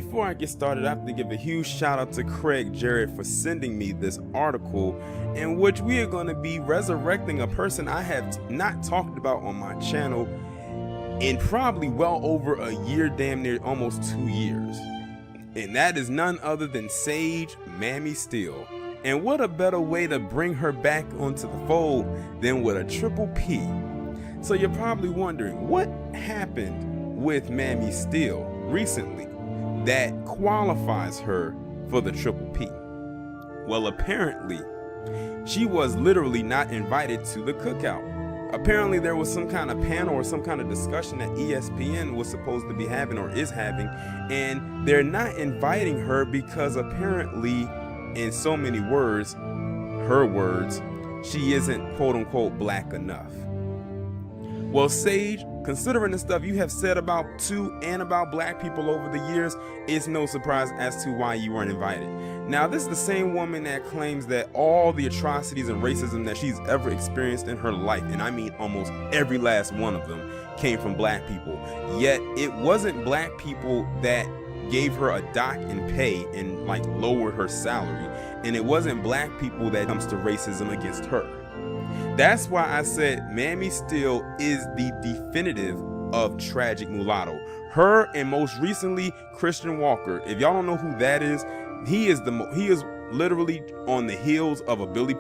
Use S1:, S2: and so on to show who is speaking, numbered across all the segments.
S1: before I get started, I have to give a huge shout out to Craig Jarrett for sending me this article in which we are going to be resurrecting a person I have not talked about on my channel in probably well over a year, damn near almost 2 years. And that is none other than Sage Mammy Steele. And what a better way to bring her back onto the fold than with a triple P. So you're probably wondering, what happened with Mammy Steele recently that qualifies her for the triple P? Well, apparently she was literally not invited to the cookout. Apparently there was some kind of panel or some kind of discussion that ESPN was supposed to be having or is having, and they're not inviting her because apparently, in so many words, her words, she isn't quote unquote black enough. Well, Sage, considering the stuff you have said about and about black people over the years, it's no surprise as to why you weren't invited. Now, this is the same woman that claims that all the atrocities and racism that she's ever experienced in her life, and I mean almost every last one of them, came from black people. Yet it wasn't black people that gave her a dock in pay and like lowered her salary, and it wasn't black people that comes to racism against her. That's why I said Mammy Steele is the definitive of tragic mulatto. Her and most recently Christian Walker. If y'all don't know who that is, he is literally on the heels of a Silly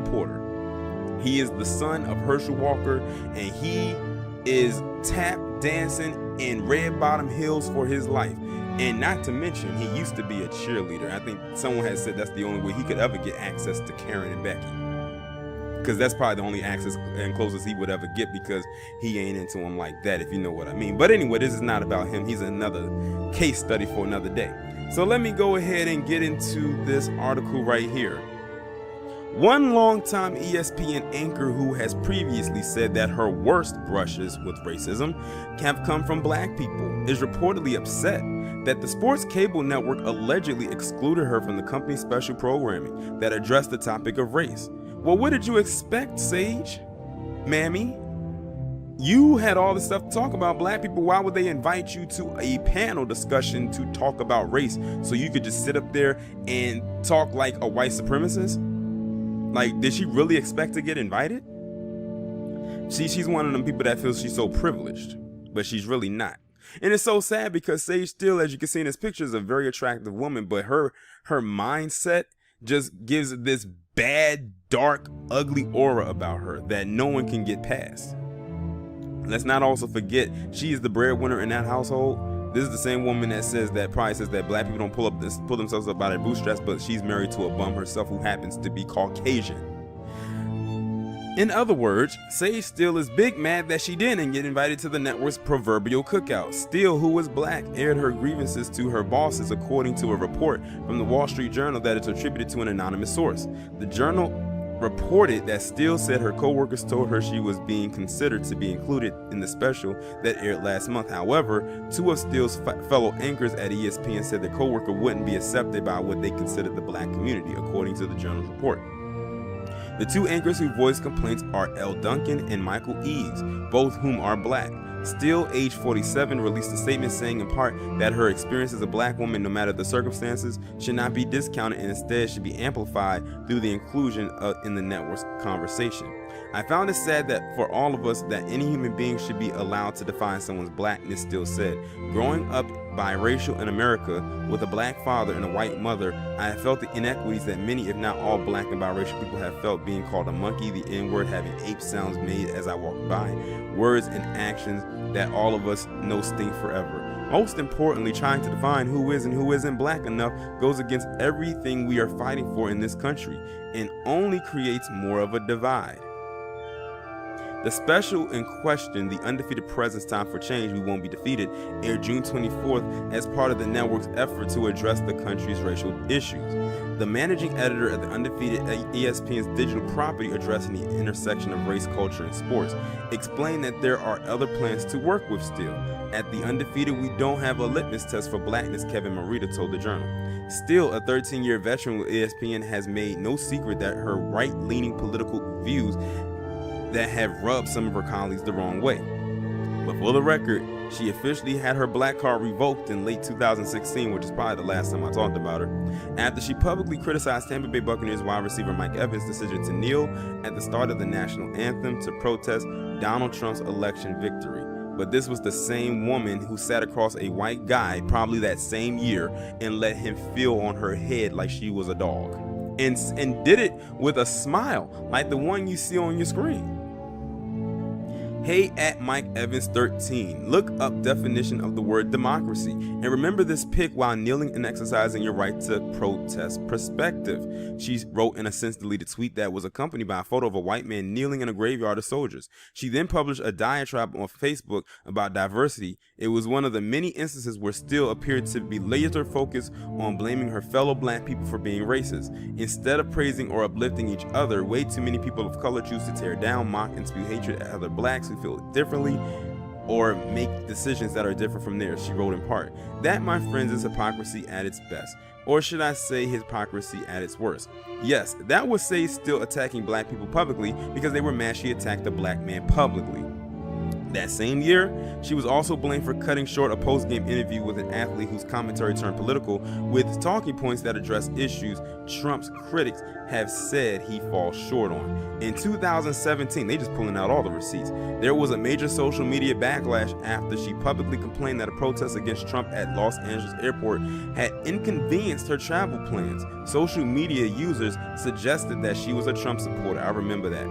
S1: Porter. He is the son of Herschel Walker, and he is tap dancing in red bottom heels for his life. And not to mention, he used to be a cheerleader. I think someone has said that's the only way he could ever get access to Karen and Becky, because that's probably the only access and closest he would ever get, because he ain't into him like that, if you know what I mean. But anyway, this is not about him. He's another case study for another day. So let me go ahead and get into this article right here. One longtime ESPN anchor who has previously said that her worst brushes with racism have come from black people is reportedly upset that the sports cable network allegedly excluded her from the company's special programming that addressed the topic of race. Well, what did you expect, Sage Mammy? You had all this stuff to talk about black people. Why would they invite you to a panel discussion to talk about race so you could just sit up there and talk like a white supremacist? Like, did she really expect to get invited? She's one of them people that feels she's so privileged, but she's really not. And it's so sad because Sage Steele, as you can see in this picture, is a very attractive woman, but her mindset just gives this bad, dark, ugly aura about her that no one can get past. Let's not also forget, she is the breadwinner in that household. This is the same woman that probably says that black people don't pull themselves up by their bootstraps, but she's married to a bum herself who happens to be Caucasian. In other words, Sage Steele is big mad that she didn't get invited to the network's proverbial cookout. Steele, who was black, aired her grievances to her bosses, according to a report from the Wall Street Journal that is attributed to an anonymous source. The Journal reported that Steele said her co-workers told her she was being considered to be included in the special that aired last month. However, two of Steele's fellow anchors at ESPN said their co-worker wouldn't be accepted by what they considered the black community, according to the Journal's report. The two anchors who voiced complaints are Elle Duncan and Michael Eaves, both whom are black. Steele, age 47, released a statement saying in part that her experience as a black woman, no matter the circumstances, should not be discounted and instead should be amplified through the inclusion in the network's conversation. I found it sad that for all of us that any human being should be allowed to define someone's blackness, Steele said. Growing up biracial in America with a black father and a white mother, I have felt the inequities that many, if not all, black and biracial people have felt, being called a monkey, the N-word, having ape sounds made as I walk by, words and actions that all of us know sting forever. Most importantly, trying to define who is and who isn't black enough goes against everything we are fighting for in this country and only creates more of a divide. The special in question, The Undefeated President's Time for Change, We Won't Be Defeated, aired June 24th as part of the network's effort to address the country's racial issues. The managing editor at The Undefeated, ESPN's digital property addressing the intersection of race, culture, and sports, explained that there are other plans to work with Steele. At The Undefeated, we don't have a litmus test for blackness, Kevin Morita told the Journal. Steele, a 13-year veteran with ESPN, has made no secret that her right-leaning political views that have rubbed some of her colleagues the wrong way. But for the record, She officially had her black card revoked in late 2016, which is probably the last time I talked about her, after she publicly criticized Tampa Bay Buccaneers wide receiver Mike Evans' decision to kneel at the start of the national anthem to protest Donald Trump's election victory. But this was the same woman who sat across a white guy probably that same year and let him feel on her head like she was a dog. And did it with a smile like the one you see on your screen. Hey at Mike Evans 13, look up definition of the word democracy and remember this pic while kneeling and exercising your right to protest perspective. She wrote in a since deleted tweet that was accompanied by a photo of a white man kneeling in a graveyard of soldiers. She then published a diatribe on Facebook about diversity. It was one of the many instances where Steele appeared to be laser focused on blaming her fellow black people for being racist. Instead of praising or uplifting each other, way too many people of color choose to tear down, mock, and spew hatred at other blacks who feel differently or make decisions that are different from theirs. She wrote in part, "That, my friends, is hypocrisy at its best. Or should I say hypocrisy at its worst? Yes, that was say still attacking black people publicly because they were mad she attacked a black man publicly." That same year, she was also blamed for cutting short a post-game interview with an athlete whose commentary turned political with talking points that address issues Trump's critics have said he falls short on. In 2017, they just pulling out all the receipts, there was a major social media backlash after she publicly complained that a protest against Trump at Los Angeles airport had inconvenienced her travel plans. Social media users suggested that she was a Trump supporter. I remember that.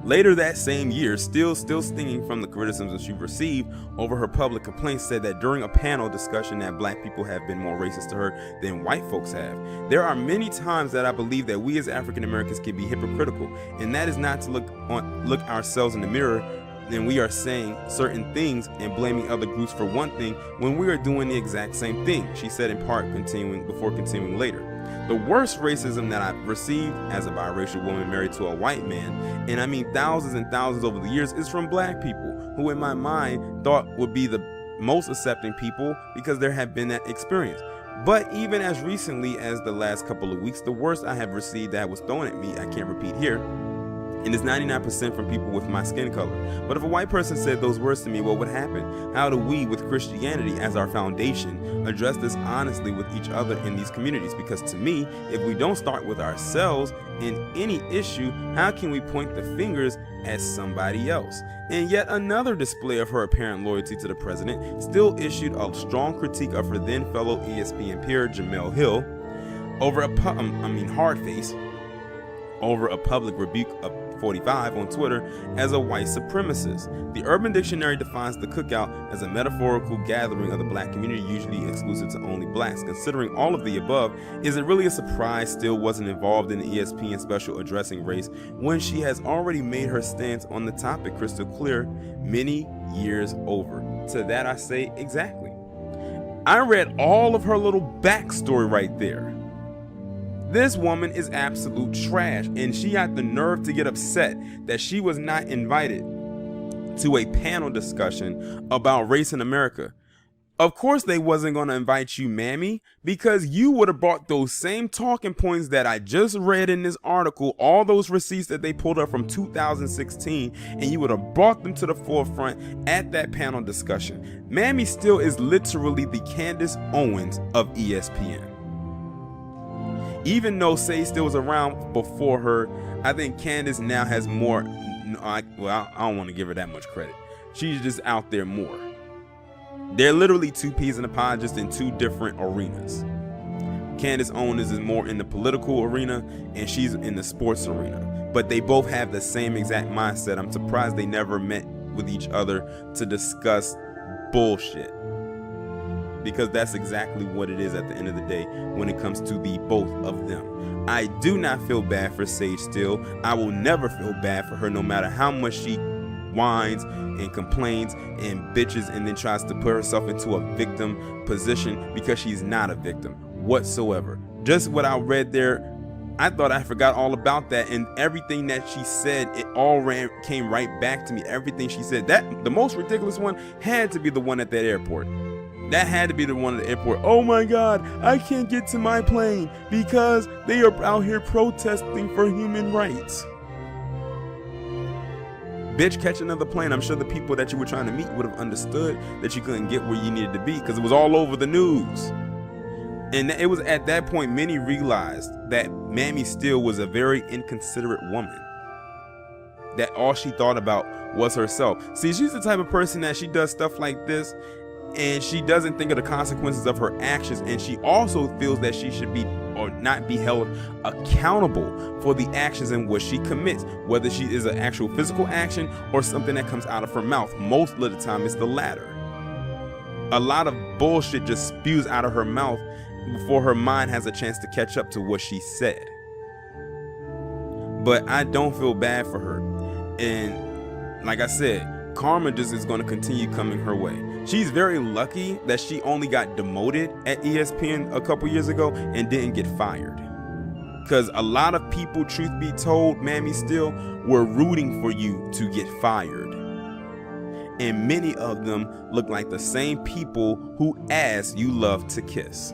S1: Later that same year, still stinging from the criticisms she received over her public complaints, said that during a panel discussion that black people have been more racist to her than white folks have. "There are many times that I believe that we as African Americans can be hypocritical, and that is not to look ourselves in the mirror and we are saying certain things and blaming other groups for one thing when we are doing the exact same thing," she said in part, before continuing later. "The worst racism that I've received as a biracial woman married to a white man, and I mean thousands and thousands over the years, is from black people who in my mind thought would be the most accepting people because there have been that experience. But even as recently as the last couple of weeks, the worst I have received that was thrown at me, I can't repeat here, and it's 99% from people with my skin color. But if a white person said those words to me, what would happen? How do we, with Christianity as our foundation, address this honestly with each other in these communities? Because to me, if we don't start with ourselves in any issue, how can we point the fingers at somebody else?" And yet another display of her apparent loyalty to the president, Still issued a strong critique of her then fellow ESPN peer Jamel Hill over a public rebuke of 45 on Twitter as a white supremacist. The Urban Dictionary defines the cookout as a metaphorical gathering of the black community, usually exclusive to only blacks. Considering all of the above, is it really a surprise Still wasn't involved in the ESPN special addressing race when she has already made her stance on the topic crystal clear many years over? To that I say exactly. I read all of her little backstory right there. This woman is absolute trash, and she had the nerve to get upset that she was not invited to a panel discussion about race in America. Of course they wasn't going to invite you, mammy, because you would have brought those same talking points that I just read in this article, all those receipts that they pulled up from 2016, and you would have brought them to the forefront at that panel discussion. Mammy Still is literally the Candace Owens of ESPN. Even though Say Still was around before her, I think Candace now has more. I don't want to give her that much credit. She's just out there more. They're literally two peas in a pod, just in two different arenas. Candace Owens is more in the political arena, and she's in the sports arena. But they both have the same exact mindset. I'm surprised they never met with each other to discuss bullshit, because that's exactly what it is at the end of the day when it comes to the both of them. I do not feel bad for Sage Still. I will never feel bad for her, no matter how much she whines and complains and bitches and then tries to put herself into a victim position, because she's not a victim whatsoever. Just what I read there, I thought I forgot all about that, and everything that she said, it all came right back to me. Everything she said, that the most ridiculous one had to be the one at that airport. That had to be the one at the airport. "Oh my God, I can't get to my plane because they are out here protesting for human rights." bitch, catch another plane. I'm sure the people that you were trying to meet would have understood that you couldn't get where you needed to be, because it was all over the news. And it was at that point many realized that Mammy Steele was a very inconsiderate woman, that all she thought about was herself. See, she's the type of person that she does stuff like this and she doesn't think of the consequences of her actions, and she also feels that she should be or not be held accountable for the actions in which she commits, whether she is an actual physical action or something that comes out of her mouth. Most of the time it's the latter. A lot of bullshit just spews out of her mouth before her mind has a chance to catch up to what she said. But I don't feel bad for her, and like I said, karma just is going to continue coming her way. She's very lucky that she only got demoted at ESPN a couple years ago and didn't get fired, because a lot of people, truth be told, Mammy Steele, were rooting for you to get fired, and many of them look like the same people who ass you love to kiss.